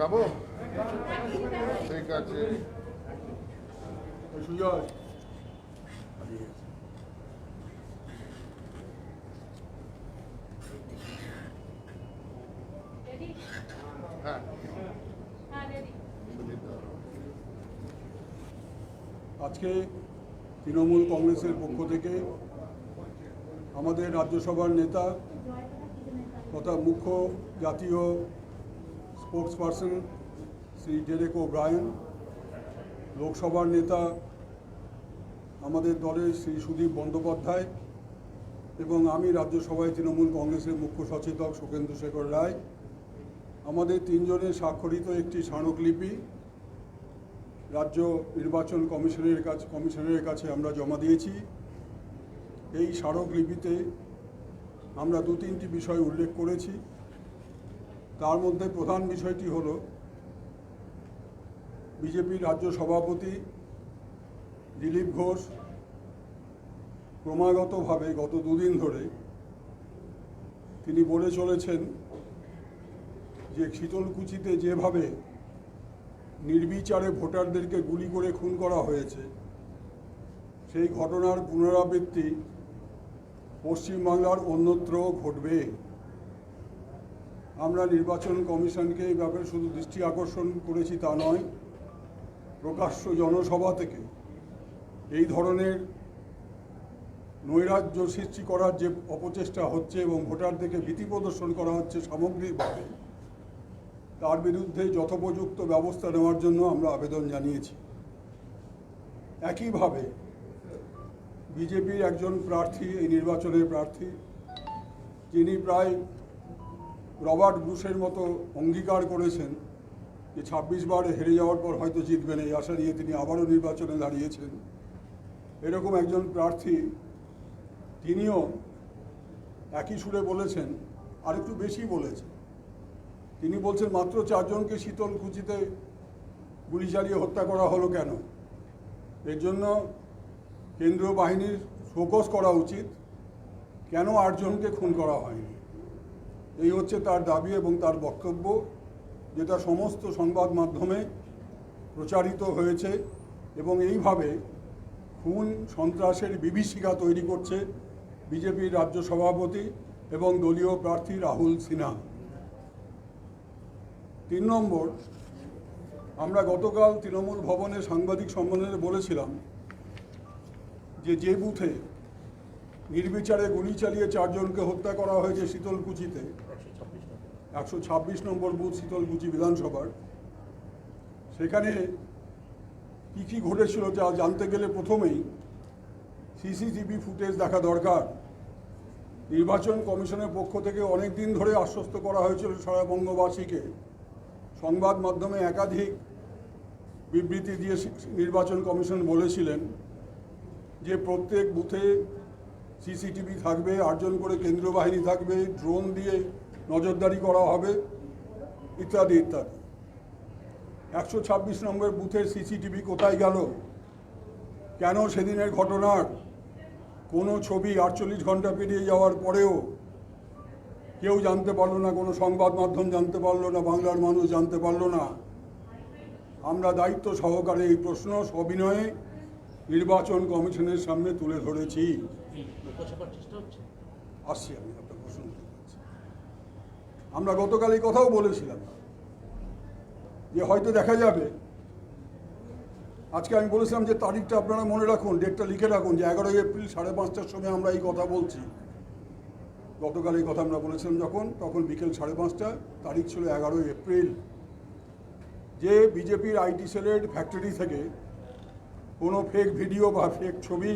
যাবো, ঠিক আছে। সুজয় হ্যাঁ, আজকে তৃণমূল কংগ্রেসের পক্ষ থেকে আমাদের রাজ্যসভার নেতা তথা মুখ্য জাতীয় sports person Shri Derek O'Brien, লোকসভার নেতা আমাদের দলের শ্রী সুদীপ বন্দ্যোপাধ্যায় এবং আমি রাজ্যসভায় তৃণমূল কংগ্রেসের মুখ্য সচেতক সুখেন্দু শেখর রায়, আমাদের তিনজনের স্বাক্ষরিত একটি স্মারকলিপি রাজ্য নির্বাচন কমিশনের কাছে আমরা জমা দিয়েছি। এই স্মারকলিপিতে আমরা দু তিনটি বিষয় উল্লেখ করেছি। তার মধ্যে প্রধান বিষয়টি হল বিজেপির রাজ্য সভাপতি দিলীপ ঘোষ ক্রমাগতভাবে গত দুদিন ধরে তিনি বলে চলেছেন যে শীতলকুচিতে যেভাবে নির্বিচারে ভোটারদেরকে গুলি করে খুন করা হয়েছে সেই ঘটনার পুনরাবৃত্তি পশ্চিমবাংলার অন্যত্র ঘটবে। আমরা নির্বাচন কমিশনকে এই ব্যাপারে শুধু দৃষ্টি আকর্ষণ করেছি তা নয়, প্রকাশ্য জনসভা থেকে এই ধরনের নৈরাজ্য সৃষ্টি করার যে অপচেষ্টা হচ্ছে এবং ভোটারদেরকে ভীতি প্রদর্শন করা হচ্ছে সামগ্রিকভাবে, তার বিরুদ্ধে যথোপযুক্ত ব্যবস্থা নেওয়ার জন্য আমরা আবেদন জানিয়েছি। একইভাবে বিজেপির একজন প্রার্থী, এই নির্বাচনের প্রার্থী, যিনি প্রায় রবার্ট বুশের মতো অঙ্গীকার করেছেন যে ২৬ বার হেরে যাওয়ার পর হয়তো জিতবেন, এই আশা নিয়ে তিনি আবারও নির্বাচনে দাঁড়িয়েছেন। এরকম একজন প্রার্থী তিনিও একই সুরে বলেছেন, আর একটু বেশি বলেছেন। তিনি বলছেন মাত্র ৪ জনকে শীতলকুচিতে গুলি চালিয়ে হত্যা করা হলো কেন? এর জন্য কেন্দ্রীয় বাহিনীর ফোকাস করা উচিত, কেন ৮ জনকে খুন করা হয়নি। এই হচ্ছে তার দাবি এবং তার বক্তব্য, যেটা সমস্ত সংবাদ মাধ্যমে প্রচারিত হয়েছে এবং এইভাবে খুন সন্ত্রাসের বিভীষিকা তৈরি করছে বিজেপির রাজ্য সভাপতি এবং দলীয় প্রার্থী রাহুল সিনহা। ৩ নম্বর, আমরা গতকাল তৃণমূল ভবনে সাংবাদিক সম্মেলনে বলেছিলাম যে বুথে নির্বিচারে গুলি চালিয়ে ৪ জনকে হত্যা করা হয়েছে শীতলকুচিতে, ১২৬ নম্বর বুথ শীতলকুচি বিধানসভার, সেখানে কী কী ঘটেছিল যা জানতে গেলে প্রথমেই সিসিটিভি ফুটেজ দেখা দরকার। নির্বাচন কমিশনের পক্ষ থেকে অনেক দিন ধরে আশ্বস্ত করা হয়েছিল সারা বঙ্গবাসীকে, সংবাদ মাধ্যমে একাধিক বিবৃতি দিয়ে নির্বাচন কমিশন বলেছিলেন যে প্রত্যেক বুথে সিসিটিভি থাকবে, ৮ জন করে কেন্দ্রীয় বাহিনী থাকবে, ড্রোন দিয়ে নজরদারি করা হবে ইত্যাদি ইত্যাদি। ১২৬ নম্বর বুথের সিসিটিভি কোথায় গেল? কেন সেদিনের ঘটনার কোনো ছবি ৪৮ ঘন্টা পেরিয়ে যাওয়ার পরেও কেউ জানতে পারলো না, কোনো সংবাদ মাধ্যম জানতে পারলো না, বাংলার মানুষ জানতে পারলো না? আমরা দায়িত্ব সহকারে এই প্রশ্ন সবিনয়ে নির্বাচন কমিশনের সামনে তুলে ধরেছি। আসছি আমি আপনার প্রশ্ন। আমরা গতকাল এই কথাও বলেছিলাম যে হয়তো দেখা যাবে, আজকে আমি বলেছিলাম যে তারিখটা আপনারা মনে রাখুন, ডেটটা লিখে রাখুন, যে ১১ এপ্রিল ৫:৩০টার সময় আমরা এই কথা বলছি। গতকাল এই কথা আমরা বলেছিলাম তখন বিকেল ৫:৩০, তারিখ ছিল ১১ এপ্রিল। যে বিজেপির আইটি সেলের ফ্যাক্টরি থেকে কোনো ফেক ভিডিও বা ফেক ছবি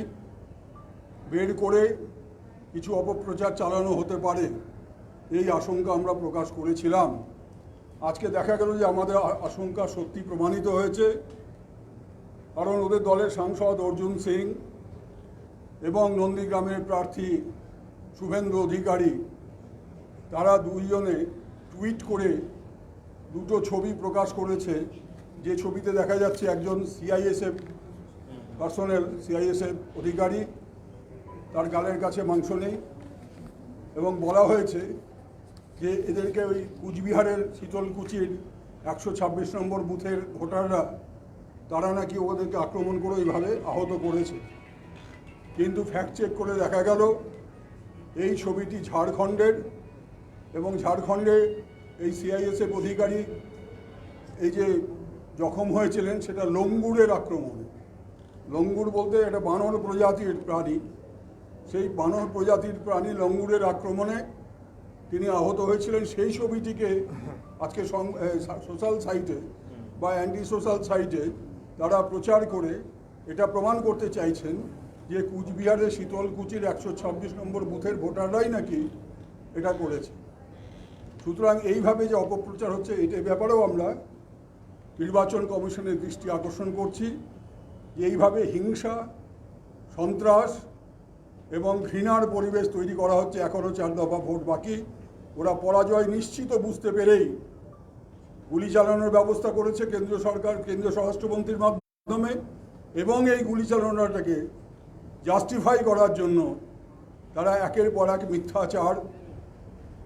বের করে কিছু অপপ্রচার চালানো হতে পারে, এই আশঙ্কা আমরা প্রকাশ করেছিলাম। আজকে দেখা গেল যে আমাদের আশঙ্কা সত্যি প্রমাণিত হয়েছে, কারণ ওদের দলের সাংসদ অর্জুন সিং এবং নন্দীগ্রামের প্রার্থী শুভেন্দু অধিকারী, তারা দুইজনে টুইট করে দুটো ছবি প্রকাশ করেছে। যে ছবিতে দেখা যাচ্ছে একজন সিআইএসএফ পার্সোনেল, সিআইএসএফ অধিকারী, তার গালের কাছে মাংস নেই, এবং বলা হয়েছে যে এদেরকে ওই কুচবিহারের শীতলকুচির 126 নম্বর বুথের ভোটাররা তারা নাকি ওদেরকে আক্রমণ করে এইভাবে আহত করেছে। কিন্তু ফ্যাক্ট চেক করে দেখা গেল এই ছবিটি ঝাড়খণ্ডের, এবং ঝাড়খণ্ডে এই সিআইএসএফ অধিকারী এই যে জখম হয়েছিলেন সেটা লঙ্গুরের আক্রমণে। লঙ্গুর বলতে এটা বানর প্রজাতির প্রাণী, সেই বানর প্রজাতির প্রাণী লঙ্গুরের আক্রমণে তিনি আহত হয়েছিলেন। সেই ছবিটিকে আজকে সোশ্যাল সাইটে বা অ্যান্টি সোশ্যাল সাইটে তারা প্রচার করে এটা প্রমাণ করতে চাইছেন যে কুচবিহারের শীতলকুচির 126 নম্বর বুথের ভোটাররাই নাকি এটা করেছে। সুতরাং এইভাবে যে অপপ্রচার হচ্ছে এটার ব্যাপারেও আমরা নির্বাচন কমিশনের দৃষ্টি আকর্ষণ করছি যে এইভাবে হিংসা, সন্ত্রাস এবং ঘৃণার পরিবেশ তৈরি করা হচ্ছে। এখনও 4 দফা ভোট বাকি, ওরা পরাজয় নিশ্চিত বুঝতে পেরেই গুলি চালানোর ব্যবস্থা করেছে কেন্দ্রীয় সরকার, কেন্দ্রীয় স্বরাষ্ট্রমন্ত্রীর মাধ্যমে, এবং এই গুলি চালানোটাকে জাস্টিফাই করার জন্য তারা একের পর এক মিথ্যাচার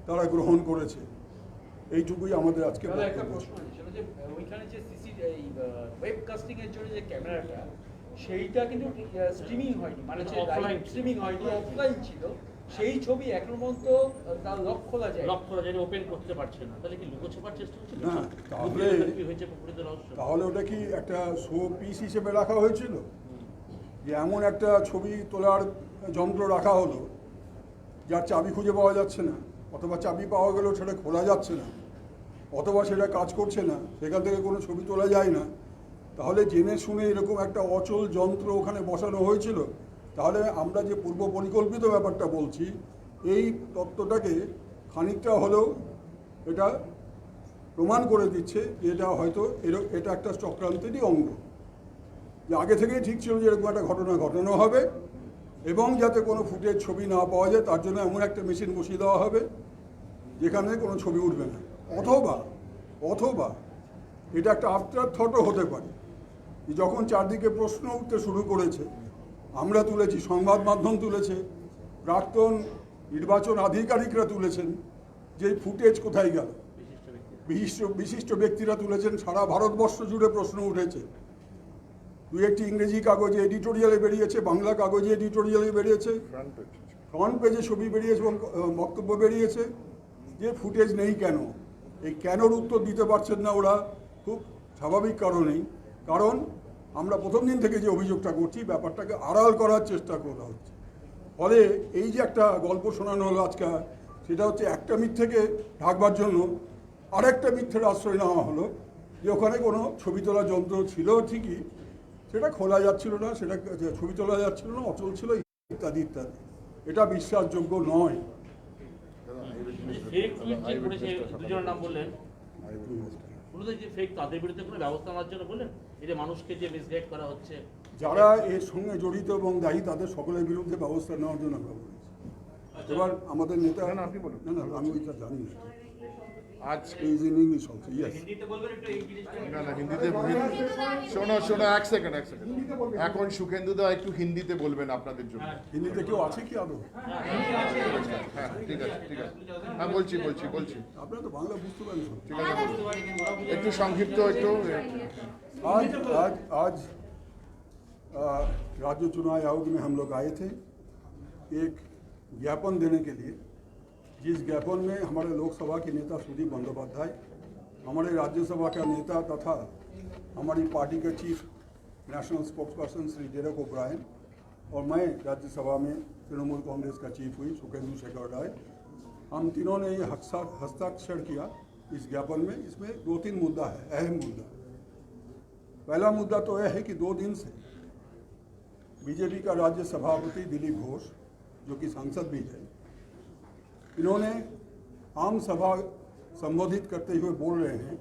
তারা গ্রহণ করেছে। এইটুকুই আমাদের আজকে একটা প্রশ্ন ছিল যে ওইখানে যে ওয়েবকাস্টিং এর জন্য যে ক্যামেরাটা সেইটা কিন্তু স্ট্রিমিং হয়নি, মানে অফলাইন স্ট্রিমিং হয়নি, অফলাইন ছিল। সেই ছবি এখনো পর্যন্ত তার লক খোলা যায়, ওপেন করতে পারছে না। তাহলে কি লুকোছাপার চেষ্টা হচ্ছে? না, তাহলে ওটা কি একটা শো পিস হিসেবে রাখা হয়েছিল, যে এমন একটা ছবি তোলার যন্ত্র রাখা হলো যার চাবি খুঁজে পাওয়া যাচ্ছে না, অথবা চাবি পাওয়া গেলেও সেটা খোলা যাচ্ছে না, অথবা সেটা কাজ করছে না, সেখান থেকে কোনো ছবি তোলা যায় না। তাহলে জেনে শুনে এরকম একটা অচল যন্ত্র ওখানে বসানো হয়েছিল। তাহলে আমরা যে পূর্ব পরিকল্পিত ব্যাপারটা বলছি, এই তত্ত্বটাকে খানিকটা হলেও এটা প্রমাণ করে দিচ্ছে যে এটা হয়তো এটা একটা চক্রান্তেরই অঙ্গ, যে আগে থেকেই ঠিক ছিল যে এরকম একটা ঘটনা ঘটানো হবে, এবং যাতে কোনো ফুটেজ ছবি না পাওয়া যায় তার জন্য এমন একটা মেশিন বসিয়ে দেওয়া হবে যেখানে কোনো ছবি উঠবে না। অথবা এটা একটা আফটার থটও হতে পারে, যে যখন চারদিকে প্রশ্ন উঠতে শুরু করেছে, আমরা তুলেছি, সংবাদ মাধ্যম তুলেছে, প্রাক্তন নির্বাচন আধিকারিকরা তুলেছেন, যে ফুটেজ কোথায় গেল, বিশিষ্ট ব্যক্তিরা তুলেছেন, সারা ভারতবর্ষ জুড়ে প্রশ্ন উঠেছে। দু একটি ইংরেজি কাগজে এডিটোরিয়ালে বেরিয়েছে, বাংলা কাগজে এডিটোরিয়ালে বেরিয়েছে, ফ্রন্ট পেজে ছবি বেরিয়েছে এবং বক্তব্য বেরিয়েছে যে ফুটেজ নেই কেন। এই কেনর উত্তর দিতে পারছেন না ওরা, খুব স্বাভাবিক কারণেই। কারণ আমরা প্রথম দিন থেকে যে অভিযোগটা করছি, ব্যাপারটাকে আড়াল করার চেষ্টা করা হচ্ছে। ফলে এই যে একটা গল্প শোনানো হলো আজকে, সেটা হচ্ছে একটা মিথ্যেকে ঢাকবার জন্য আরেকটা মিথ্যের আশ্রয় নেওয়া হলো, যে ওখানে কোনো ছবি তোলার যন্ত্র ছিল ঠিকই, সেটা খোলা যাচ্ছিল না, সেটা ছবি তোলা যাচ্ছিল না, অচল ছিল, ইত্যাদি ইত্যাদি। এটা বিশ্বাসযোগ্য নয়। নাম বললেন যে ফেক, তাদের বিরুদ্ধে কোনো ব্যবস্থা নেওয়ার জন্য বললেন, এই যে মানুষকে যে মিসগাইড করা হচ্ছে, যারা এর সঙ্গে জড়িত এবং দায়ী তাদের সকলের বিরুদ্ধে ব্যবস্থা নেওয়ার জন্য আমরা বলেছি। এবার আমাদের নেতা, আপনি বলুন। না আমি ওইটা জানি না, আজ is in English also, yes. না হিন্দিতে শোনো এক সেকেন্ড। এখন সুখেন্দুদা একটু হিন্দিতে বলবেন আপনাদের জন্য। হিন্দিতে কেউ আছে কি আদৌ? হ্যাঁ ঠিক আছে হ্যাঁ বলছি। আপনারা তো বাংলা বুঝতে পারেন। ঠিক আছে একটু সংক্ষিপ্ত একটু। आज राज्य चुनाव आयोग में हम लोग आए थे एक ज्ञापन देने के लिए, जिस ज्ञापन में हमारे लोकसभा के नेता सुदीप बंदोपाध्याय, हमारे राज्यसभा का नेता तथा हमारी पार्टी के chief national spokesperson Shri Derek O'Brien, और मैं राज्यसभा में तृणमूल कांग्रेस का चीफ हुई सुखेंदु शेखर राय, हम तीनों ने ये हस्ताक्षर किया इस ज्ञापन में। इसमें 2-3 मुद्दा है, अहम मुद्दा। पहला मुद्दा तो यह है कि 2 दिन से बीजेपी का राज्य सभापति दिलीप घोष, जो कि सांसद भी है, इन्होंने आम सभा संबोधित करते हुए बोल रहे हैं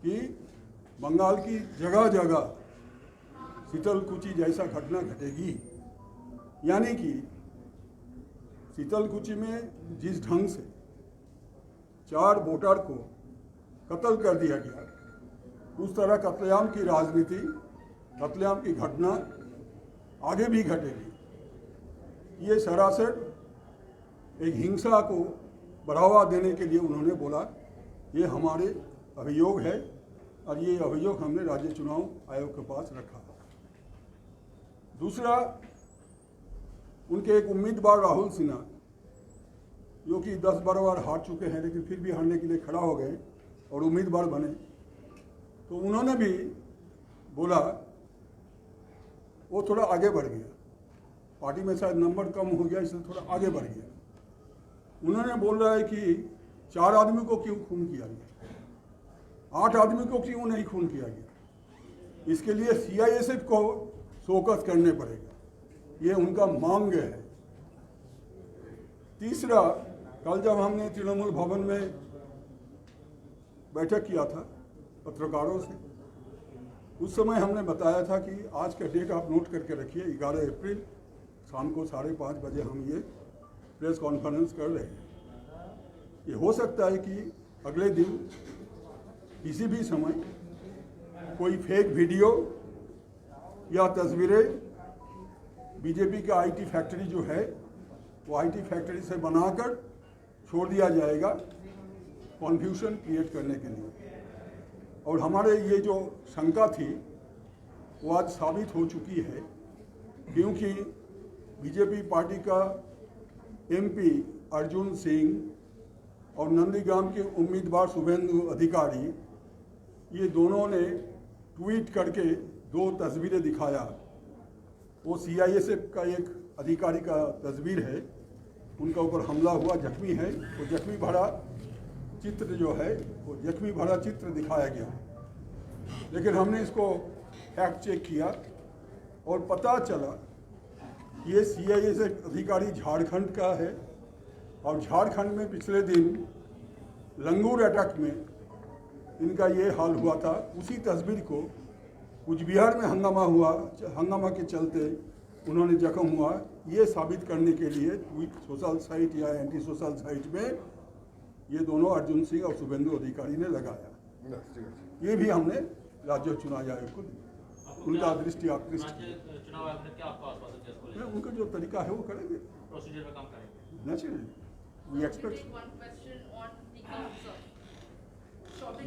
कि बंगाल की जगह जगह शीतलकुची जैसा घटना घटेगी। यानी कि शीतलकुची में जिस ढंग से 4 वोटर को कत्ल कर दिया गया, उस तरह कत्लेआम की राजनीति, कत्लेआम की घटना आगे भी घटेगी। ये सरासर एक हिंसा को बढ़ावा देने के लिए उन्होंने बोला, ये हमारे अभियोग है और ये अभियोग हमने राज्य चुनाव आयोग के पास रखा। दूसरा, उनके एक उम्मीदवार राहुल सिन्हा, जो कि 10-12 बार हार चुके हैं लेकिन फिर भी हारने के लिए खड़ा हो गए और उम्मीदवार बने, तो उन्होंने भी बोला, वो थोड़ा आगे बढ़ गया, पार्टी में शायद नंबर कम हो गया इसलिए थोड़ा आगे बढ़ गया। उन्होंने बोल रहा है कि 4 आदमी को क्यों खून किया गया, 8 आदमी को क्यों नहीं खून किया गया, इसके लिए CISF को फोकस करने पड़ेगा, ये उनका मांग है। तीसरा, कल जब हमने तृणमूल भवन में बैठक किया था पत्रकारों से, उस समय हमने बताया था कि आज का डेट आप नोट करके रखिए, 11 अप्रैल शाम को 5:30 बजे हम ये प्रेस कॉन्फ्रेंस कर रहे हैं। ये हो सकता है कि अगले दिन किसी भी समय कोई फेक वीडियो या तस्वीरें बीजेपी का IT फैक्ट्री जो है वो IT फैक्ट्री से बनाकर छोड़ दिया जाएगा कन्फ्यूजन क्रिएट करने के लिए। और हमारे ये जो शंका थी वो आज साबित हो चुकी है, क्योंकि बीजेपी पार्टी का MP अर्जुन सिंह और नंदीग्राम के उम्मीदवार शुभेंदु अधिकारी, ये दोनों ने ट्वीट करके 2 तस्वीरें दिखाया। वो CISF का एक अधिकारी का तस्वीर है, उनका ऊपर हमला हुआ, जख्मी है, वो जख्मी भरा चित्र जो है वो जख्मी भरा चित्र दिखाया गया। लेकिन हमने इसको फैक्ट चेक किया और पता चला ये CISF अधिकारी झारखंड का है और झारखंड में पिछले दिन लंगूर अटैक में इनका ये हाल हुआ था। उसी तस्वीर को कुछ बिहार में हंगामा के चलते उन्होंने जख्म हुआ, ये साबित करने के लिए ट्वीट सोशल साइट या एंटी सोशल साइट में ये दोनों अर्जुन सिंह और शुभेंदु अधिकारी ने लगाया। ये भी हमने राज्य चुनाव आयोग को दिया, उनका दृष्टि आकृष्ट चुनाव आयोग ने क्या आपको आश्वासन दिया इसको लेकर? उनका जो तरीका है वो करेंगे, प्रोसीजर में काम करेंगे। Naturally we expect.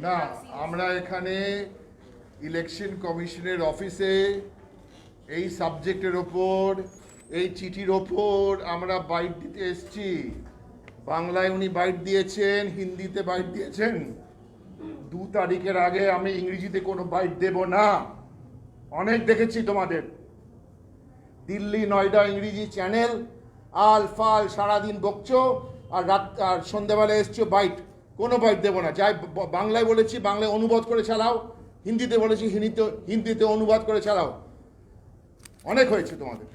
না, আমরা এখানে ইলেকশন কমিশনের অফিসে এই সাবজেক্টের ওপর, এই চিঠির ওপর আমরা বাইট দিতে এসেছি। বাংলায় উনি বাইট দিয়েছেন, হিন্দিতে বাইট দিয়েছেন। 2 তারিখের আগে আমি ইংরেজিতে কোনো বাইট দেব না। অনেক দেখেছি তোমাদের দিল্লি নয়ডা ইংরেজি চ্যানেল, আল ফাল সারাদিন বকছো আর সন্ধ্যাবেলা এসছো বাইট। কোনো বাইট দেবো না। যাই বাংলায় বলেছি বাংলায় অনুবাদ করে চালাও, হিন্দিতে বলেছি হিন্দিতে অনুবাদ করে চালাও। অনেক হয়েছে তোমাদের।